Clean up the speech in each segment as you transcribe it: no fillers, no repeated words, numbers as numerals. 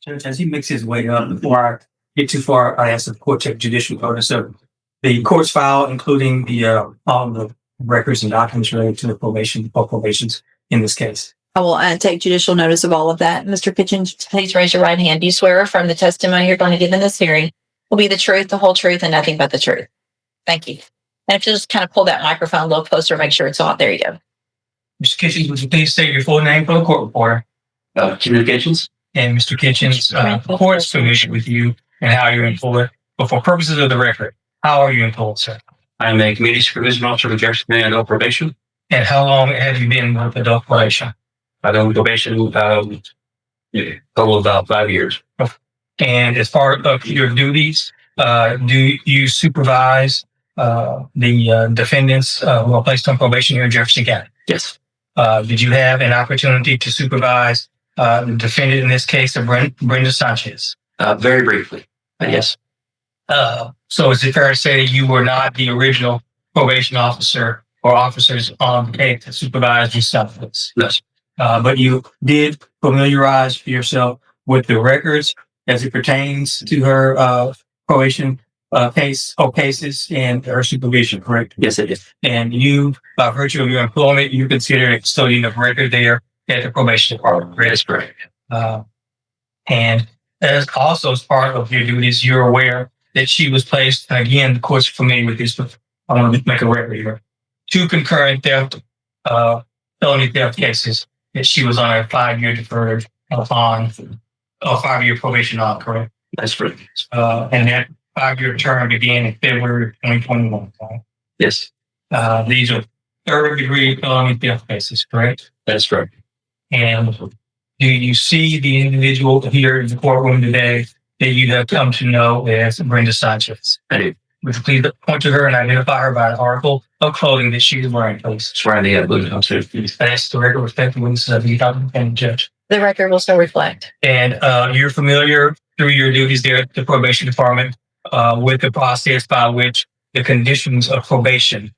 Judge, as he makes his way up, before I get too far, I ask the court to take judicial notice of the court's file, including the all the records and documents related to the probation or probations in this case. I will take judicial notice of all of that. Mr. Kitchens, please raise your right hand. Do you swear or affirm the testimony you're going to give in this hearing will be the truth, the whole truth, and nothing but the truth? Thank you. And if you just kind of pull that microphone a little closer, make sure it's on. There you go. Mr. Kitchens, would you please state your full name for the court reporter? Kenneth Kitchens. And Mr. Kitchens, the court's familiar with you and how you're employed. But for purposes of the record, how are you employed, sir? I am a community supervision officer with Jefferson County Adult Probation. And how long have you been with adult probation? I've been with probation total of about 5 years. And as part of your duties, do you supervise the defendants who are placed on probation here in Jefferson County? Yes. Did you have an opportunity to supervise the defendant in this case, Brenda Sanchez? Very briefly, yes. So is it fair to say that you were not the original probation officer or officers on the case to supervise these subjects? Yes. But you did familiarize yourself with the records as it pertains to her probation case or cases and her supervision, correct? Yes, it is. And you, by virtue of your employment, you consider a custodian of record there at the probation department. That's correct. And as also as part of your duties, you're aware that she was placed, and again, the court's familiar with this, but I want to make a record here. 2 concurrent theft, felony theft cases that she was on a 5-year deferred on a 5-year probation on, correct? That's correct. And that 5-year term began in February 2021. Right? Yes. These are 3rd-degree felony theft cases, correct? That's correct. And do you see the individual here in the courtroom today that you have come to know as Brenda Sanchez? I do. Would you please point to her and identify her by an article of clothing that she is wearing, please? It's wearing the blue jumpsuit. That's the record respecting witnesses of the independent judge. The record will still reflect. And you're familiar through your duties there at the probation department with the process by which the conditions of probation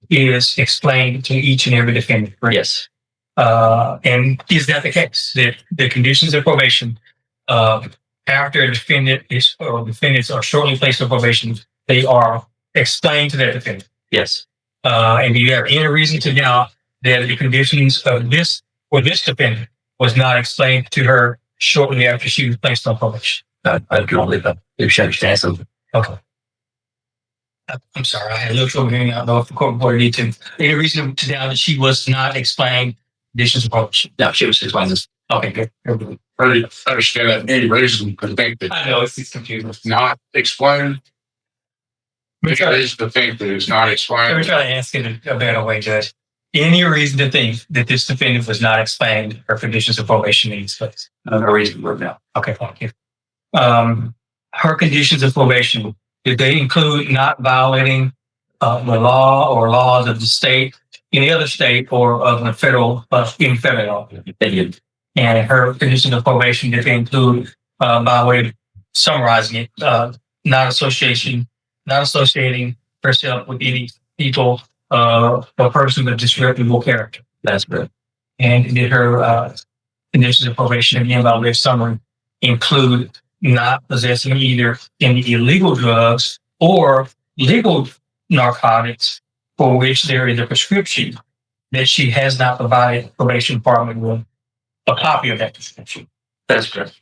is explained to each and every defendant, right? Yes. And is that the case? That the conditions of probation, after a defendant is or defendants are shortly placed on probation, they are explained to that defendant? Yes. And do you have any reason to doubt that the conditions of this or this defendant was not explained to her shortly after she was placed on probation? I can only believe that. If she understands something. Okay. I'm sorry, I had a little trouble hearing. I don't know if the court reporter need to. Any reason to doubt that she was not explained conditions of probation? No, she was explaining this. Okay, good. Good. I understand that any reason to think that I know it's confusing. it's not explained. Let me It try is to think that it's not to explained. ask it a better way, Judge. Any reason to think that this defendant was not explained her conditions of probation in this case? No reason for it now. Okay, thank you. Her conditions of probation, did they include not violating the law or laws of the state, any other state, or of the federal, in federal law? They did. And her conditions of probation, did they include, by way of summarizing it, not associating herself with any people or person of disreputable character? That's correct. And did her conditions of probation, again, by way of summary, include not possessing either any illegal drugs or legal narcotics for which there is a prescription that she has not provided the probation department with a copy of that prescription? That's correct.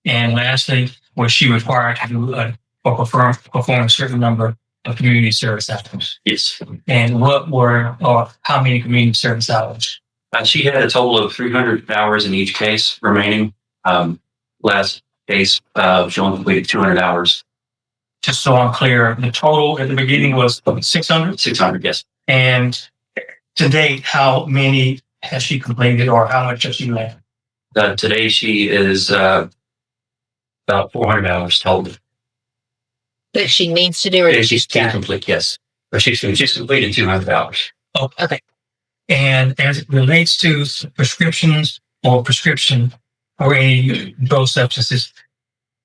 And lastly, was she required to do or perform a certain number of community service hours? Yes. And what were or how many community service hours? She had a total of 300 hours in each case remaining. Last case, she only completed 200 hours. Just so I'm clear, the total at the beginning was 600? 600, yes. And to date, how many has she completed or how much has she left? Today she is about 400 hours total. That she needs to do or that She's she's done? complete, yes. But she's completed 200 hours. Oh, Okay. and as it relates to prescriptions or prescription or any controlled substances,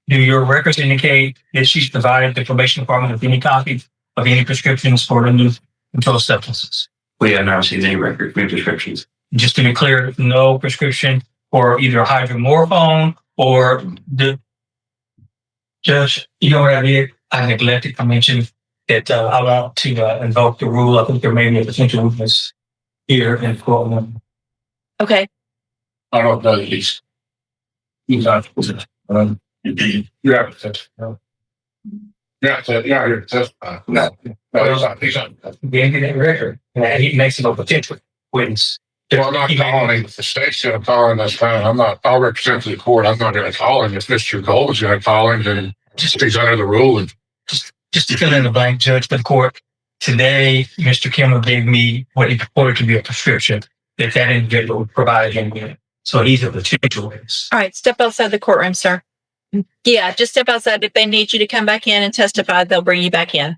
do your records indicate that she's provided the probation department with any copy of any prescriptions for the new controlled substances? We have not received any record of prescriptions. Just to be clear, no prescription for either hydromorphone or the judge, you know what I did? I neglected to mention that I want to invoke the rule. I think there may be a potential weakness here in the courtroom. Okay. I don't know that he's not, you have to testify. Yeah, you're testifying. No, he's not. Being in that record, and he makes it a potential witness. Well, I'm not calling him. The state's going to call him. That's fine. I'll represent the court. I'm not going to call him. If Mr. Cole is going to call him, then just he's under the rule. And Just to fill in the blank, Judge, for the court, today, Mr. Kimmel gave me what he purported to be a prescription that individual provided him with. So he's a potential witness. All right. Step outside the courtroom, sir. Yeah, just step outside. If they need you to come back in and testify, they'll bring you back in.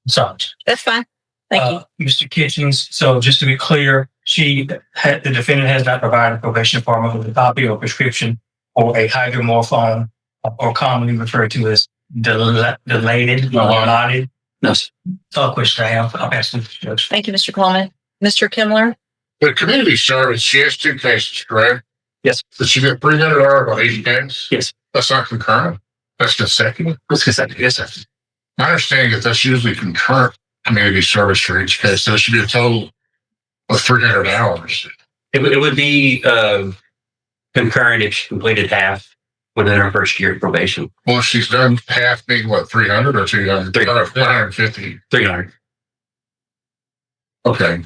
Sorry. That's fine. Thank you. Mr. Kitchens, so just to be clear, the defendant has not provided probation department with a copy or prescription or a hydromorphone, or commonly referred to as dilated or dilaudid. No, sir. That's all the question I have. I'll ask Mr. Judge. Thank you, Mr. Coleman. Mr. Kimmler? the community service, she has 2 cases, correct? Yes. Did she get 300 hours on each case? Yes. That's not concurrent. That's consecutive. That's consecutive. Yes, sir. My understanding is that's usually concurrent community service for each case. So it should be a total of 300 hours. It would be concurrent if she completed half within her first year of probation. Well, if she's done half being what, 300 or 200? 150. 300. Okay.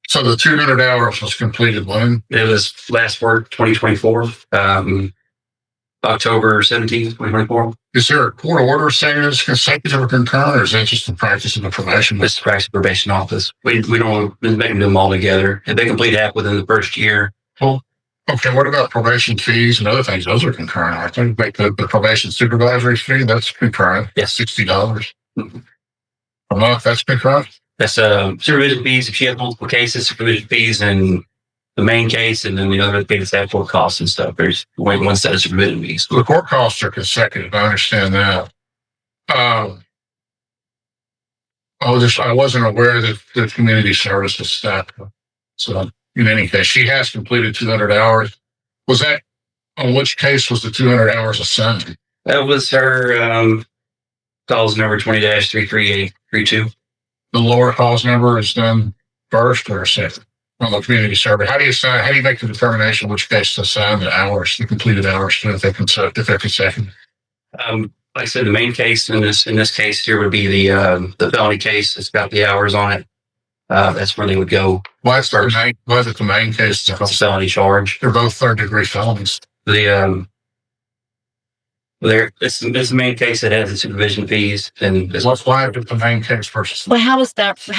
So the 200 hours was completed when? It was last work 2024, October 17th, 2024. Is there a court order saying it's consecutive or concurrent, or is that just the practice of the probation? This is the practice probation office. We don't make them do them all together. If they complete half within the first year. Well, okay, what about probation fees and other things? Those are concurrent. I think like the probation supervisory fee, that's concurrent. Yes. $60 Mhm. a month, that's concurrent. That's supervision fees. If she has multiple cases, supervision fees and the main case, and then the other cases have court costs and stuff. There's one set of supervision fees. The court costs are consecutive. I understand that. I wasn't aware that the community service was stacked. So in any case, she has completed 200 hours. Was that on which case was the 200 hours assigned? That was her calls number 20-33832. The lower cause number is done first or second on the community service. How do you make the determination which case to assign the hours, the completed hours to if they're consecutive? Like I said, the main case in this case here would be the felony case. It's got the hours on it. That's where they would go. Why is it the main case? It's a felony charge. They're both 3rd-degree felonies. It's the main case that has the supervision fees, and Why is it the main case versus? Well, how is that I'm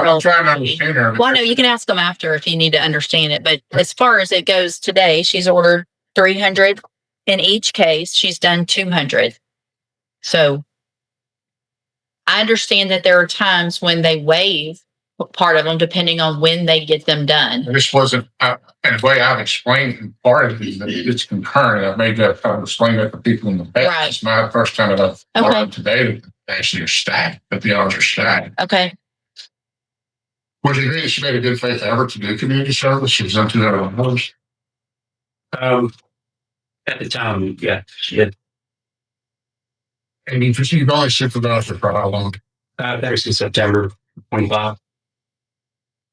relevant? trying to understand her. Well, no, you can ask them after if you need to understand it. But as far as it goes today, she's ordered 300 in each case. She's done 200. So I understand that there are times when they waive part of them depending on when they get them done. This wasn't, and the way I've explained part of it, it's concurrent. I made that kind of explain that to people in the past. Right. It's my first time that I've learned today that they actually are stacked, that the hours are stacked. Okay. Would you agree that she made a good faith effort to do community service? She was done 200 hours. at the time, yeah, she did. And you've only supervised her for how long? Ever since September 25,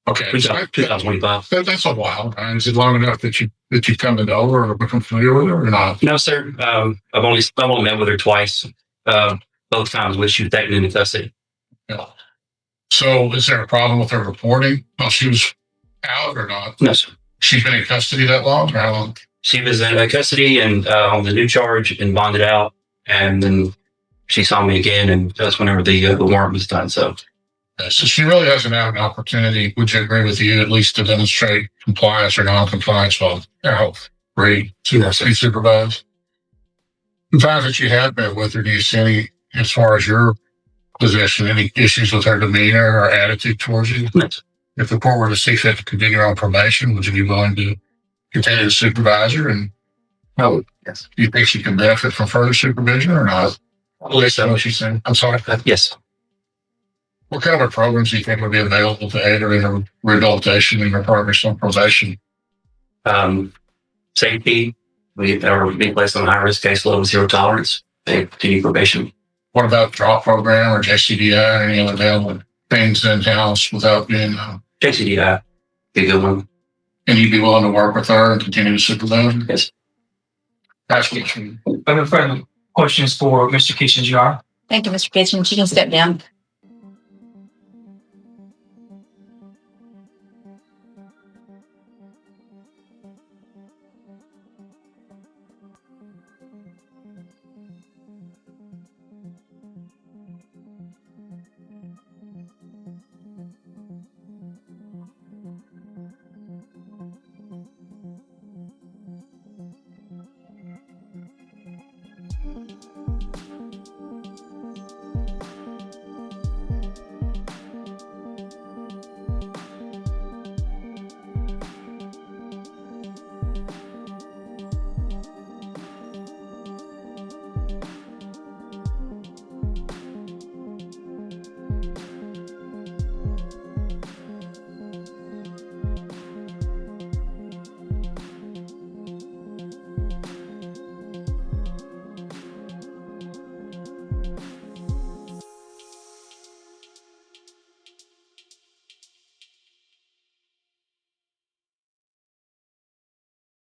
Okay. 2025. That's a while. And is it long enough that you come to know her or become familiar with her or not? No, sir. I've only met with her twice. Both times when she was taken into custody. Yeah. So is there a problem with her reporting while she was out or not? No, sir. She's been in custody that long or how long? She was in custody and on the new charge and bonded out, and then she saw me again, and that's whenever the warrant was done. So she really doesn't have an opportunity, would you agree with you, at least to demonstrate compliance or non-compliance while free to be supervised? The times that you have been with her, do you see any, as far as your position, any issues with her demeanor or attitude towards you? Yes. If the court were to see fit to continue on probation, would you be willing to continue to supervise her? And yes. do you think she can benefit from further supervision or not? Yes, What she's saying. I'm sorry. Yes. What kind of programs do you think would be available to aid her in her rehabilitation and her progress on probation? Safety, we are being placed on a high risk case load with 0 tolerance. They continue probation. What about drop program or JCDI or any other available things in house without being, JCDI, be a good one. and you'd be willing to work with her and continue to supervise? Yes. That's what you. Any further questions for Mr. Kitchens, Your Honor? Thank you, Mr. Kitchens. You can step down.